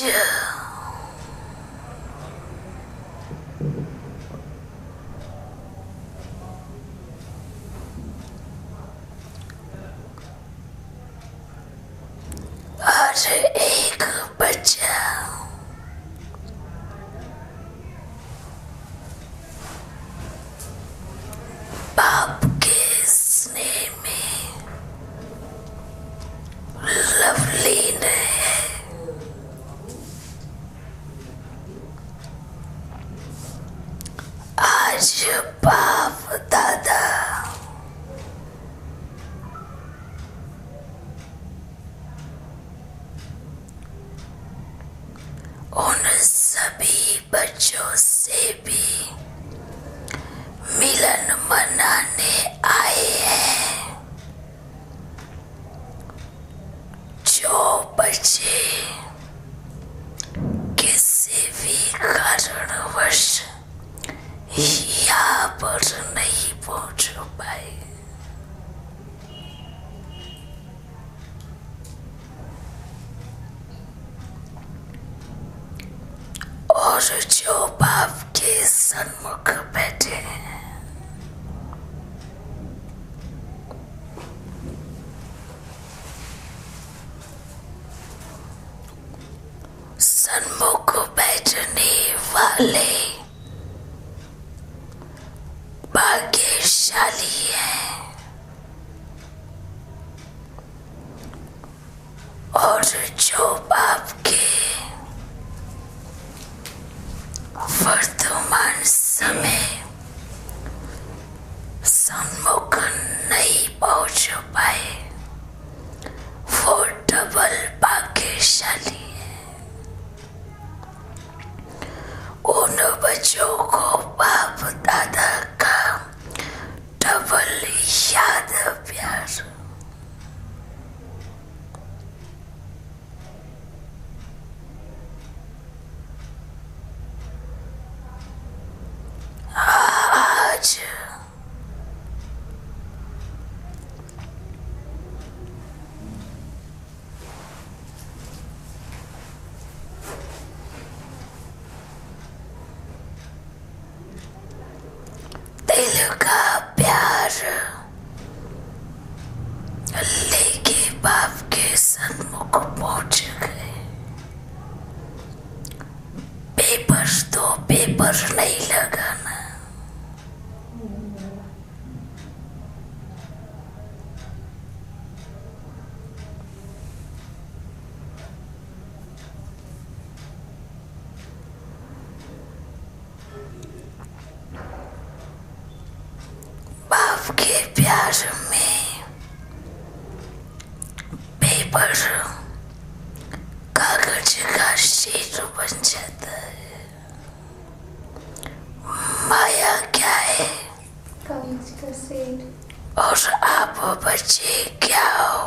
और एक बच्चा बाप के स्नेह में लवलीन है। आज बाप दादा उन सभी बच्चों से भी मिलन मनाने आए हैं जो बच्चे किसी भी कारणवश यहाँ पर नहीं पहुंच पाए। और जो बाप के सन्मुख बैठे हैं सन्मुख बैठने वाले भाग्यशाली हैं और जो बाप के वर्तमान समय सन्मुख नहीं पहुंच पाए वो डबल भाग्यशाली है। उन बच्चों को बाप दादा का डबल याद प्यार। आज दिल का प्यार लेके बाप के सन्मुख पहुंच गए। पेपर नहीं लगाना। बाप के प्यार में पेपर कागज का शीट बन जाता है। माया क्या है? कागज का शीट। और आप बच्चे क्या हो?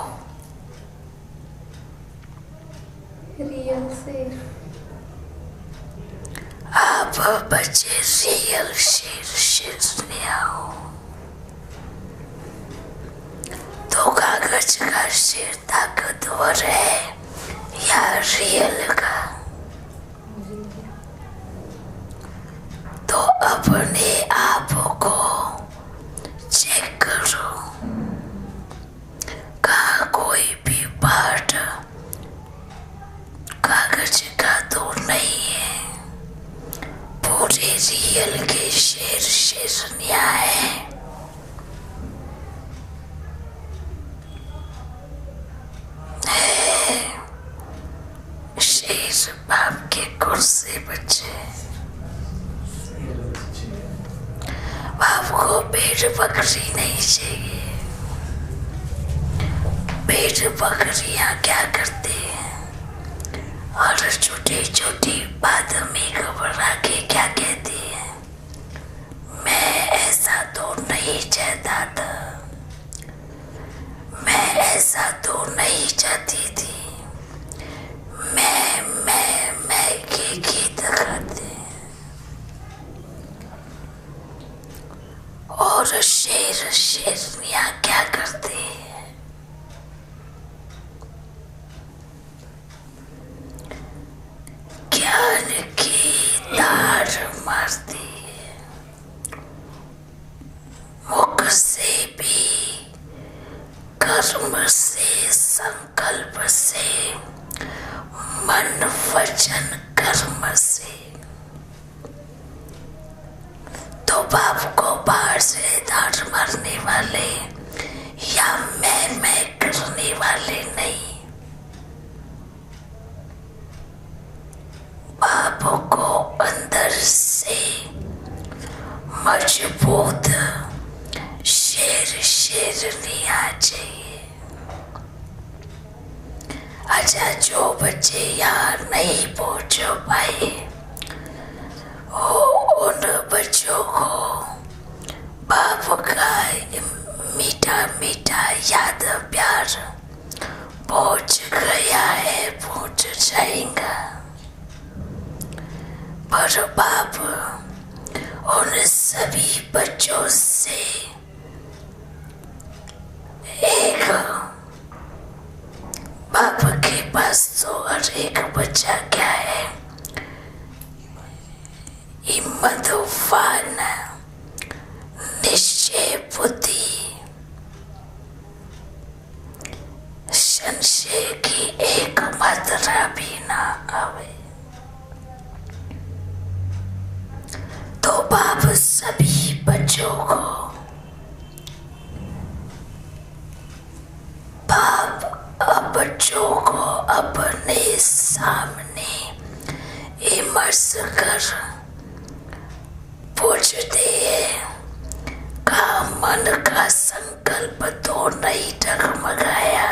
रियल शेर। आप बच्चे रियल शेर नहीं हो। तो कागज का शेर ताकतवर है या रियल का? तो अपने आप को चेक करो, कहाँ कोई भी पार्ट कागज का तो नहीं है। पूरे रियल के शेर न्याय है। शेर बाप के कुर्सी बच्चे। बाप को भेड़ बकरी नहीं चाहिए। भेड़ बकरियां क्या करती हैं और छोटी छोटी बात में घबरा के क्या कहती है? मैं ऐसा तो नहीं चाहता था, मैं ऐसा तो नहीं चाहती थी। मैं के गीत गाते और शेरनियां क्या करते हैं? कर्म से, संकल्प से, मन वचन कर्म से। तो बाप को बाहर से डांट मारने वाले या मैं करने वाले नहीं, बाप को अंदर से मजबूत शेरनी आ चाहिए। अच्छा, जो बच्चे यहाँ नहीं पहुंच पाए उन बच्चों को बाप का मीठा मीठा याद प्यार पहुंच गया है, पहुंच जाएगा। पर बाप उन सभी बच्चों से एक, बाप के पास तो हर एक बच्चा क्या है, हिम्मतवान, निश्चय बुद्धि, संशय की एक मात्रा भी ना आवे। तो बाप सभी बच्चों को, बाप बच्चों को अपने सामने इमर्स कर पूछते हैं का मन का संकल्प तो नहीं डगमगाया।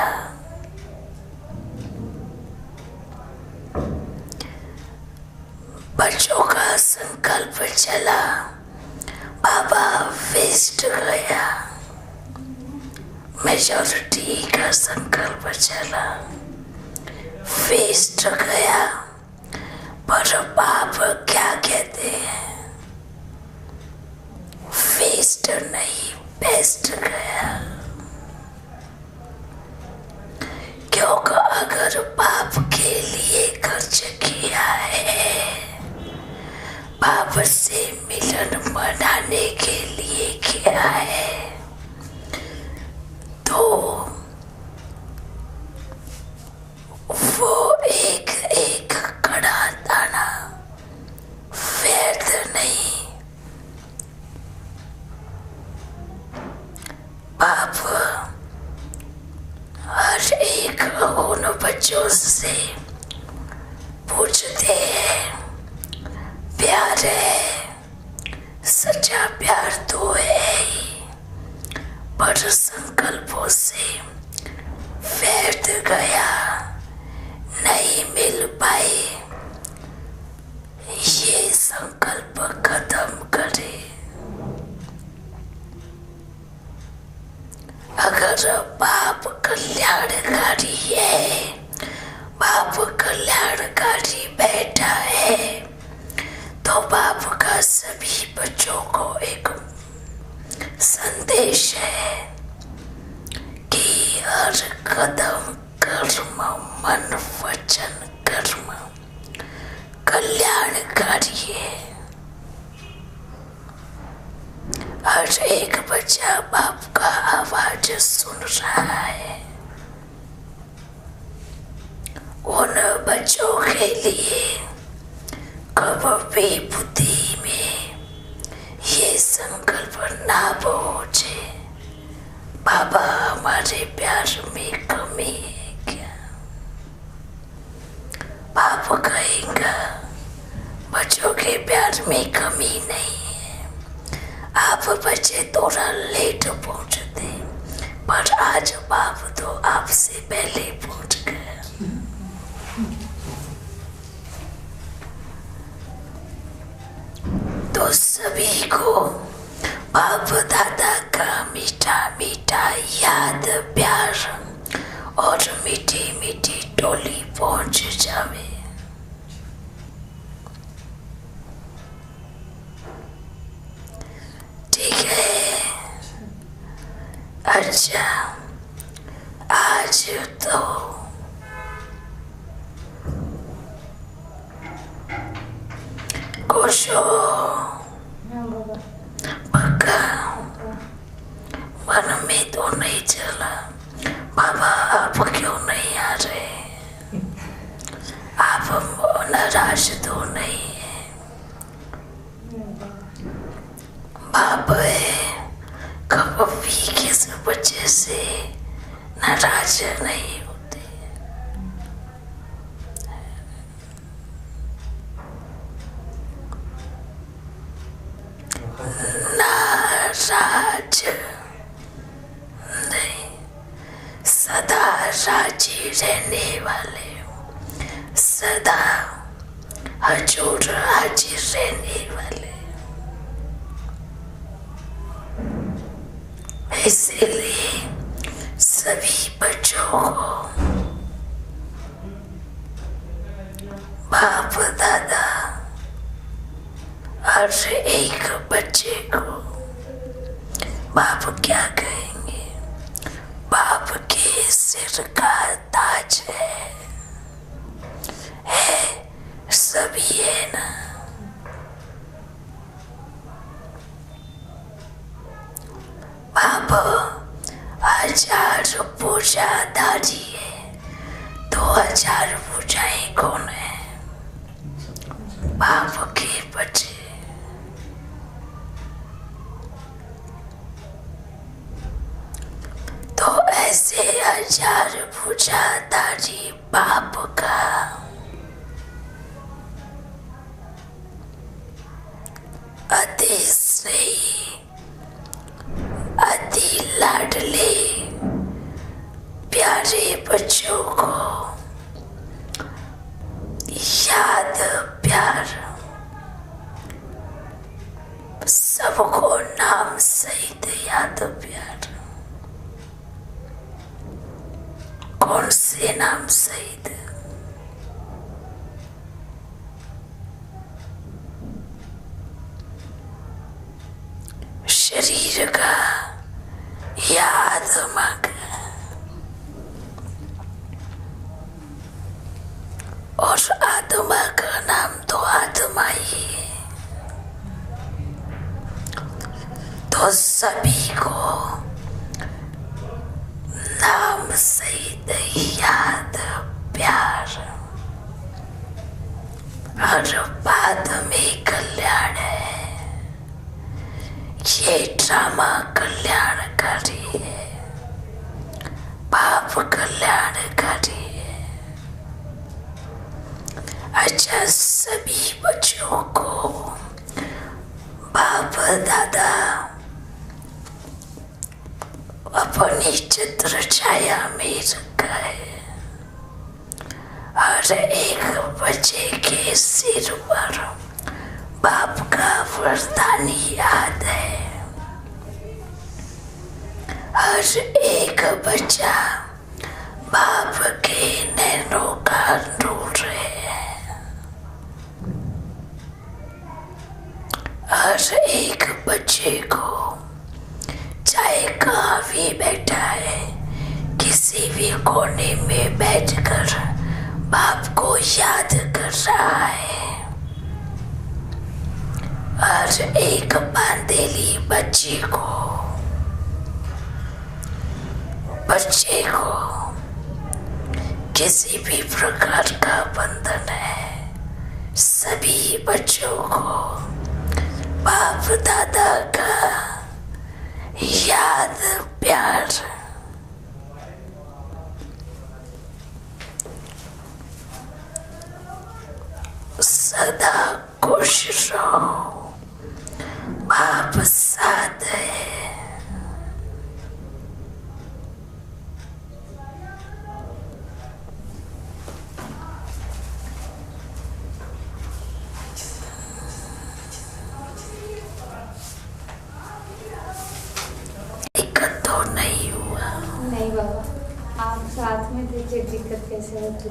बच्चों का संकल्प चला, बाबा वेस्ट गया। मेजॉरिटी का संकल्प चला, वेस्ट गया। पर बाप क्या कहते हैं, वेस्ट नहीं, बेस्ट गया। क्योंकि अगर बाप के लिए खर्च किया है, बाप से मिलन मनाने के लिए किया है, तो वो एक एक कड़ा दाना व्यर्थ नहीं। बाप हर एक उन बच्चों से पूछते हैं, प्यार है, सच्चा प्यार तो है ही, पर संकल्पों से व्यर्थ गया, नहीं मिल पाए। ये संकल्प खत्म करे। अगर बाप कल्याणकारी है, बाप कल्याणकारी बैठा है, तो बाप का सभी बच्चों को एक संदेश है कि हर कदम कर्म, मन वचन कर्म कल्याणकारी है। हर एक बच्चा बाप का आवाज सुन रहा है। उन बच्चों के लिए कभी बुद्धि में ये संकल्प ना पहुंचे, बाबा हमारे प्यार में कमी है क्या। बाप कहेगा बच्चों के प्यार में कमी नहीं है, आप बच्चे थोड़ा लेट पहुंचते, पर आज बाप तो आपसे पहले पहुंच गए। तो सभी को बाप दादा का मीठा मीठा याद प्यार और मीठी मीठी टोली पहुंच जावे। ठीक है। अच्छा, आज तो कोशो पक्का मन में तो नहीं चला, बाबा आप क्यों नहीं आ रहे? आप नाराज तो नहीं है? बाप है कभी किस वजह से नाराज नहीं होते। नाराज नहीं, सदा राजी रहने वाले हो, सदा हजूर हाजिर रहने वाले। इसीलिए सभी बच्चों को बाप दादा हर एक बच्चे को बाप क्या कहेंगे? बाप के सिर का ताज है सभी है ना। बाप 1000 पूजाधारी है, 2000 पूजाएं कौन है? बाप के बच्चे। तो ऐसे 1000 पूजाधारी बाप का अति स्नेही, अति लाडले प्यारे बच्चों को याद प्यार, सबको नाम सहित याद प्यार। कौन से नाम सहित? शरीर का या आत्मा का? और आत्मा का नाम तो आत्मा ही है। तो सभी को नाम सहित याद प्यार और बाद में कल्याण है। ये ड्रामा कल्याणकारी है, पाप कल्याणकारी है। अच्छा, सभी बच्चों को बाप दादा अपनी चित्र छाया में रखा है। हर एक बच्चे के सिर पर बाप का वरदान याद है। हर एक बच्चा बाप के नैनों का नूर है। हर एक बच्चे को चाहे कहाँ भी बैठा है, किसी भी कोने में बैठकर बाप को याद कर रहा है। हर एक बांदेली बच्चे को किसी भी प्रकार का बंधन है, सभी बच्चों को बाप दादा का याद प्यार। सदा खुश रहो, बाप साथ है। दिक्कत तो नहीं हुआ? नहीं बाबा, आप साथ में थे, फिर दिक्कत कैसे होती?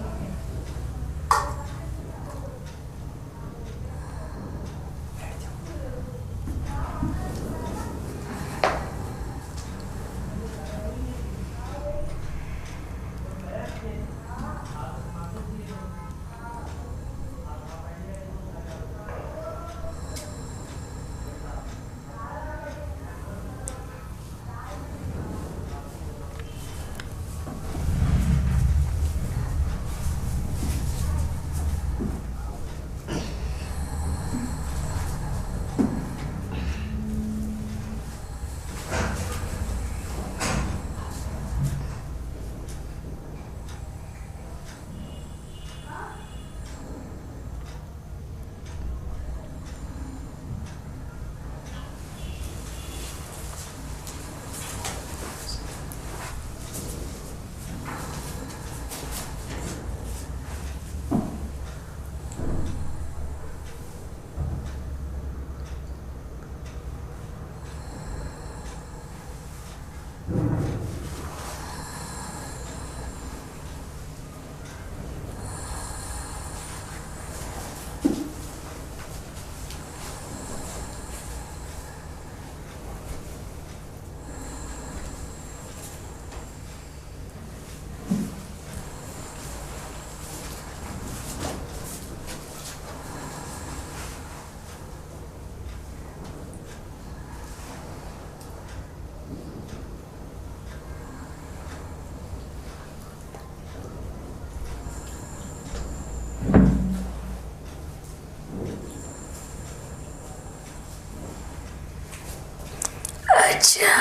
अच्छा,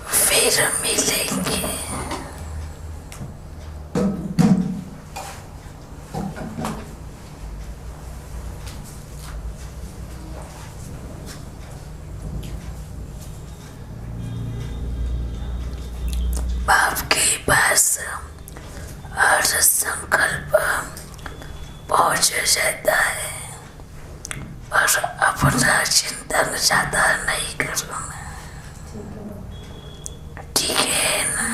फिर मिलेंगे। बाप के पास हर संकल्प पहुंच जाता है, पर अपना चिंतन ज्यादा नहीं करना। ठीक है ना?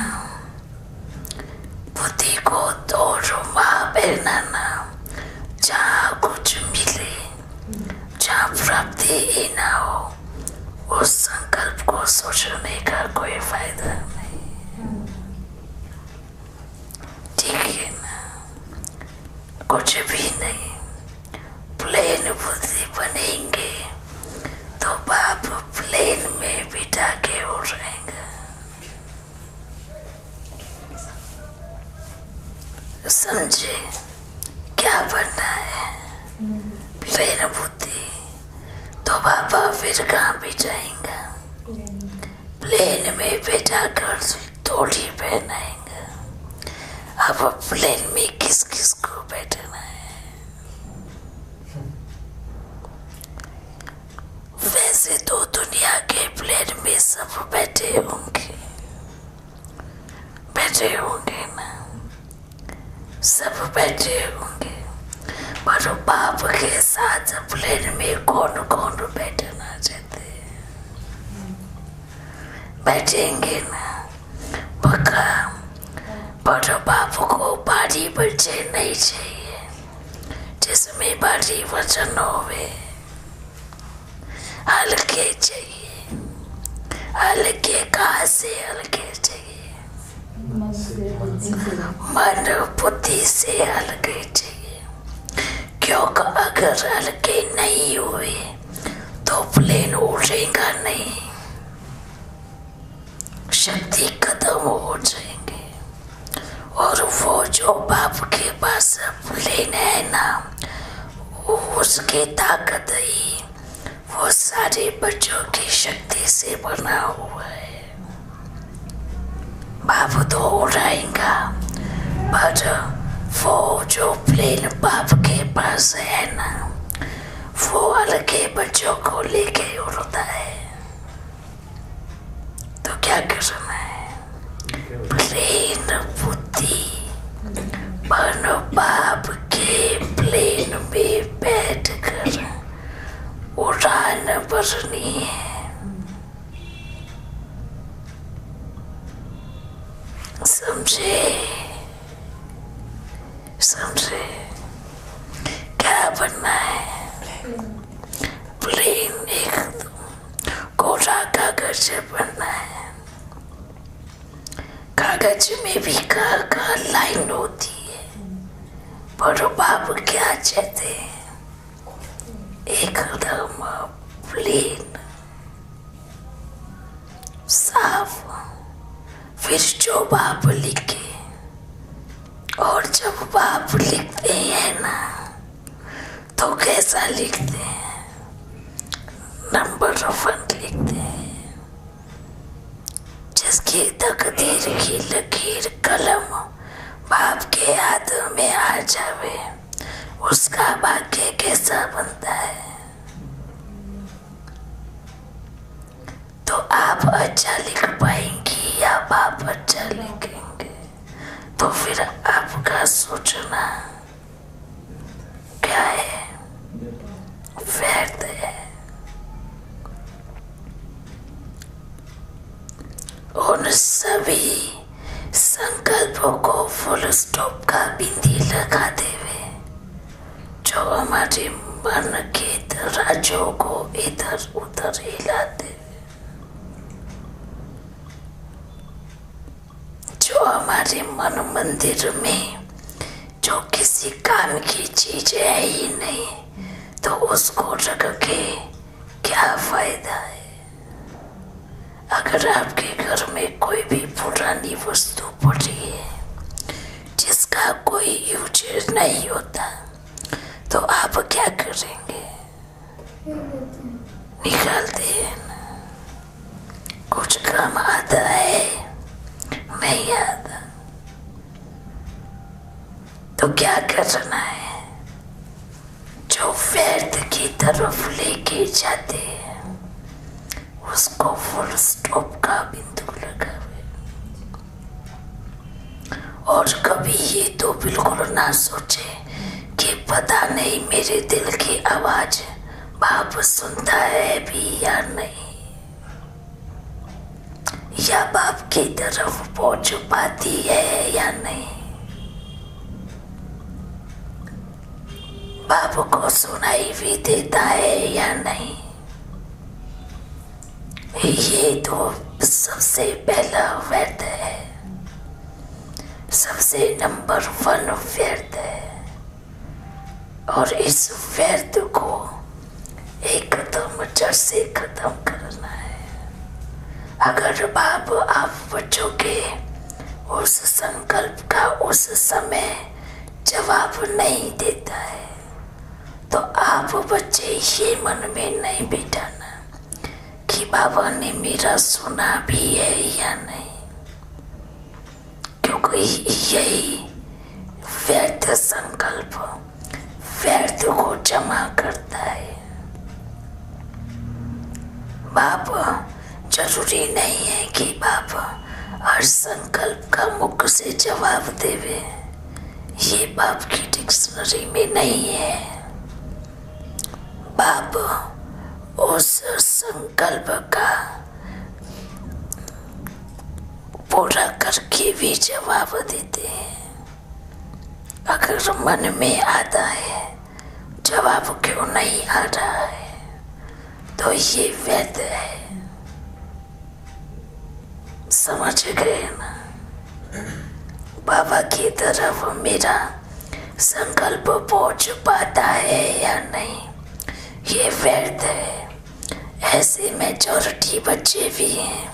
बुद्धि को तो रुमा पहनाना, जहाँ कुछ मिले, जहाँ प्राप्ति ही ना हो, उस संकल्प को सोचने का कोई फायदा नहीं। ठीक है ना? कुछ भी नहीं, प्लेन बुद्धि बनेंगे तो बाप प्लेन में बिठा के उड़ेंगे। समझे क्या बनना है? प्लेन बुद्धि तो बाबा फिर कहाँ बिठाएंगे? प्लेन में बिठा कर थोड़ी पहनाएंगे। अब प्लेन में किस किस को बैठना है? वैसे तो दुनिया के प्लेन में सब बैठे होंगे ना, सब बैठे होंगे, पर बाप के साथ प्लेन में कौन कौन बैठना चाहते हैं? बैठेंगे ना पक्का। पर बाप को भारी बच्चे नहीं चाहिए, जिसमें भारी वजन होवे। हल्के चाहिए। हल्के कहाँ से हल्के चाहिए? मन बुद्धि से हल्के चाहिए। क्योंकि अगर हल्के नहीं हुए तो प्लेन उड़ेगा नहीं, शक्ति खत्म हो जाएगी। और वो जो बाप के पास प्लेन है ना, उसकी ताकत ही वो सारे बच्चों की शक्ति से बना हुआ है। बाप तो उड़ाएगा, पर वो जो प्लेन बाप के पास है ना, वो हल्के बच्चों को लेके उड़ता है। तो क्या करना है? प्लेन बुद्धि बन बाप के प्लेन में बैठ कर उड़ान भरनी है। समझे? समझे क्या बनना है? प्लेन एक कोरा कागज बनना है। कागज में भी का लाइन होती है, पर बाप क्या चाहते हैं? एकदम प्लेन साफ। फिर जो बाप लिखे, और जब बाप लिखते हैं ना, तो कैसा लिखते हैं? नंबर 1 लिखते हैं। जिसकी तकदीर की लकीर कलम बाप के हाथ में आ जावे, उसका भाग्य कैसा बनता है? तो आप अच्छा लिख पाएंगी या बाप अच्छा लिखेंगे? तो फिर आपका सोचना क्या है? व्यर्थ है। उन सभी संकल्पों को फुल स्टॉप का बिंदी लगा देवे, जो हमारे मन के दराजों को इधर उधर हिलाते, जो हमारे मन मंदिर में जो किसी काम की चीज है ही नहीं, तो उसको रख के क्या फायदा है? अगर आपके घर में कोई भी पुरानी वस्तु पड़ी है जिसका कोई यूज नहीं होता, तो आप क्या करेंगे? निकालते हैं ना। कुछ काम आता है, नहीं आता तो क्या करना है? जो व्यर्थ की तरफ लेके जाते हैं उसको फुल स्टॉप का बिंदु लगावे। और कभी ये तो बिल्कुल ना सोचे कि पता नहीं मेरे दिल की आवाज बाप सुनता है भी या नहीं, या बाप की तरफ पहुंच पाती है या नहीं, बाप को सुनाई भी देता है या नहीं। ये तो सबसे पहला व्यर्थ है, सबसे नंबर 1 व्यर्थ है। और इस व्यर्थ को एकदम जड़ से खत्म करना है। अगर बाप आप बच्चों के उस संकल्प का उस समय जवाब नहीं देता है तो आप बच्चे ये मन में नहीं बिठाना कि बाबा ने मेरा सुना भी है या नहीं, क्योंकि यही व्यर्थ संकल्प व्यर्थ को जमा करता है। बाप जरूरी नहीं है कि बाप हर संकल्प का मुख से जवाब देवे, ये बाप की डिक्शनरी में नहीं है। बाप उस संकल्प का पूरा करके भी जवाब देते हैं। अगर मन में आता है जवाब क्यों नहीं आ रहा है तो ये व्यर्थ है। समझ गए ना? बाबा की तरफ मेरा संकल्प पहुंच पाता है या नहीं, ये व्यर्थ है। ऐसे मेजॉरिटी बच्चे भी हैं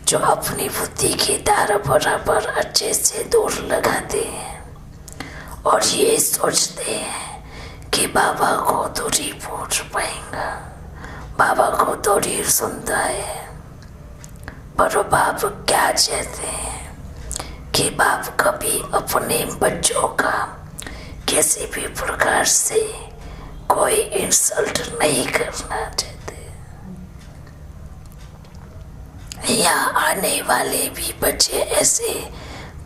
जो अपनी बुद्धि की तार बराबर अच्छे से दूर लगाते हैं और ये सोचते हैं कि बाबा को थोड़ी पहुंच पाएगा, बाबा को थोड़ी सुनता है। पर बाप क्या चाहते हैं कि बाप कभी अपने बच्चों का किसी भी प्रकार से कोई इंसल्ट नहीं करना चाहते। यहाँ आने वाले भी बच्चे ऐसे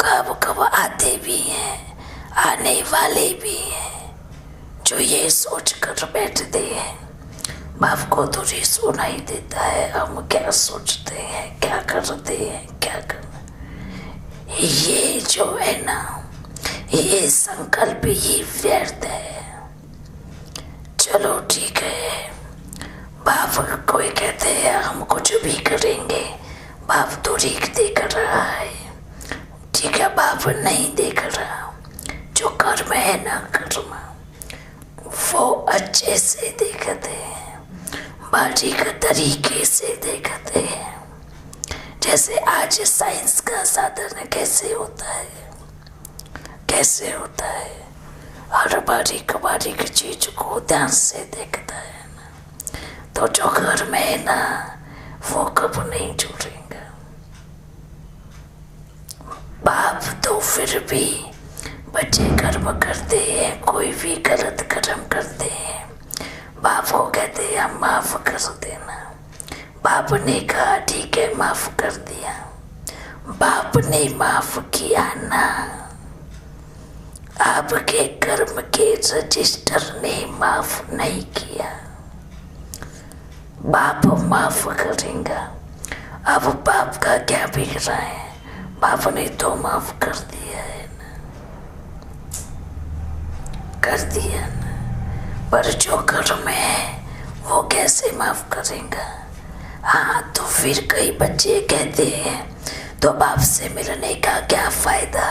कब कब आते भी हैं, आने वाले भी हैं जो ये सोच कर बैठते हैं बाप को थोड़ी सुनाई देता है, हम क्या सोचते हैं, क्या करते हैं, क्या करना। ये जो है ना, ये संकल्प ही व्यर्थ है। चलो ठीक है, बाप कोई कहते हैं हम कुछ भी करेंगे, बाप तो देख रहा है। ठीक है, बाप नहीं देख रहा, जो कर्म है ना कर्म वो अच्छे से देखते हैं, बारीक तरीके से देखते हैं। जैसे आज साइंस का साधन कैसे होता है, कैसे होता है, हर बारीक बारीक चीज को ध्यान से देखता है ना, तो जो घर में है ना वो कब नहीं छूटेगा। बाप तो फिर भी बच्चे कर्म करते हैं, कोई भी गलत कर्म करते हैं, बाप को कहते हैं माफ कर देना। बाप ने कहा ठीक है माफ कर दिया, बाप ने माफ किया ना, आपके कर्म के रजिस्टर ने माफ नहीं किया। बाप माफ करेगा। अब बाप का क्या बिगड़ रहा है, बाप ने तो माफ कर दिया है ना, कर दिया ना। पर जो कर्म है वो कैसे माफ करेगा। हाँ, तो फिर कई बच्चे कहते हैं तो बाप से मिलने का क्या फायदा,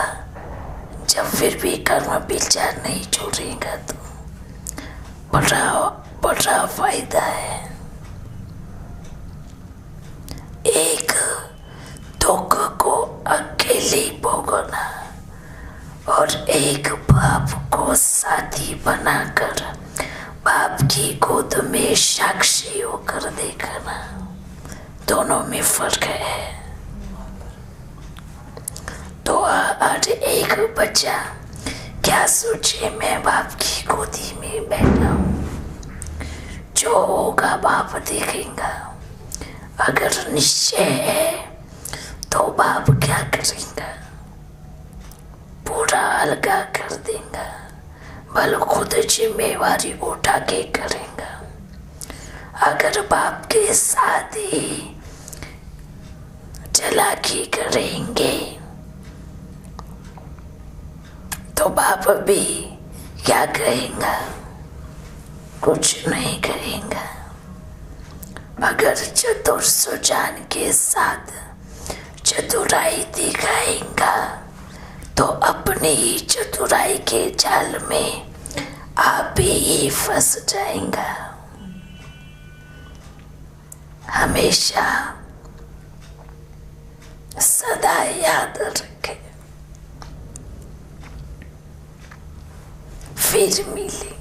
जब फिर भी कर्म विचार नहीं छोड़ेगा तो बड़ा फायदा है। एक दुख को अकेले भोगना और एक बाप को साथी बनाकर बाप की गोद में साक्षी होकर देखना, दोनों में फर्क है। तो हर एक बच्चा क्या सोचे, मैं बाप की गोदी में बैठा हूँ, जो होगा बाप देखेगा। अगर निश्चय है तो बाप क्या करेगा, पूरा अलगा कर देगा, भले खुद जिम्मेवारी उठा के करेगा। अगर बाप के साथ ही चालाकी करेंगे तो बाप भी क्या कहेगा, कुछ नहीं कहेगा। अगर चतुर सुजान के साथ चतुराई दिखाएगा तो अपनी ही चतुराई के जाल में आप ही फंस जाएगा। हमेशा सदा याद रखें। फिर मिलेंगे।